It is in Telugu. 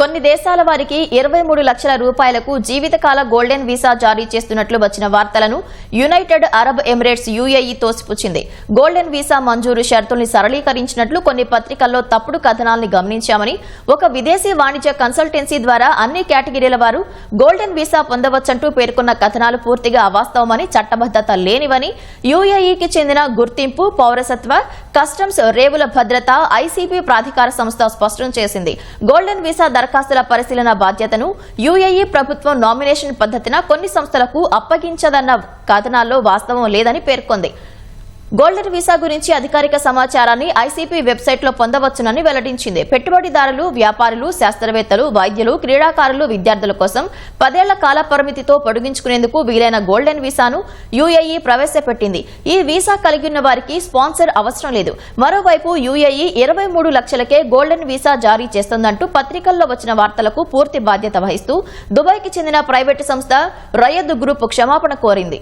కొన్ని దేశాల వారికి 23 లక్షల రూపాయలకు జీవితకాల గోల్డెన్ వీసా జారీ చేస్తున్నట్లు వచ్చిన వార్తలను యునైటెడ్ అరబ్ ఎమిరేట్స్ యుఏఈ తోసిపుచ్చింది. గోల్డెన్ వీసా మంజూరు షరతుల్ని సరళీకరించినట్లు కొన్ని పత్రికల్లో తప్పుడు కథనాల్ని గమనించామని, ఒక విదేశీ వాణిజ్య కన్సల్టెన్సీ ద్వారా అన్ని కేటగిరీల వారు గోల్డెన్ వీసా పొందవచ్చంటూ పేర్కొన్న కథనాలు పూర్తిగా అవాస్తవమని, చట్టబద్దత లేనివని యుఏఈకి చెందిన గుర్తింపు, పౌరసత్వ, కస్టమ్స్, రేవుల భద్రత, ఐసీపీ ప్రాధికార సంస్థ స్పష్టం చేసింది. గోల్డెన్ వీసా దరఖాస్తుల పరిశీలన బాధ్యతను యుఏఈ ప్రభుత్వం నామినేషన్ పద్ధతిన కొన్ని సంస్థలకు అప్పగించదన్న కథనాల్లో వాస్తవం లేదని పేర్కొంది. గోల్డెన్ వీసా గురించి అధికారిక సమాచారాన్ని ఐసీపీ వెబ్సైట్లో పొందవచ్చునని వెల్లడించింది. పెట్టుబడిదారులు, వ్యాపారులు, శాస్త్రవేత్తలు, వైద్యులు, క్రీడాకారులు, విద్యార్థుల కోసం 10 ఏళ్ల కాల పరిమితితో పొడిగించుకునేందుకు వీలైన గోల్డెన్ వీసాను యుఏఈ ప్రవేశపెట్టింది. ఈ వీసా కలిగి ఉన్న వారికి స్పాన్సర్ అవసరం లేదు. మరోవైపు యుఏఈ 23 లక్షలకే గోల్డెన్ వీసా జారీ చేస్తోందంటూ పత్రికల్లో వచ్చిన వార్తలకు పూర్తి బాధ్యత వహిస్తూ దుబాయ్కి చెందిన ప్రైవేటు సంస్థ రయద్ గ్రూప్ క్షమాపణ కోరింది.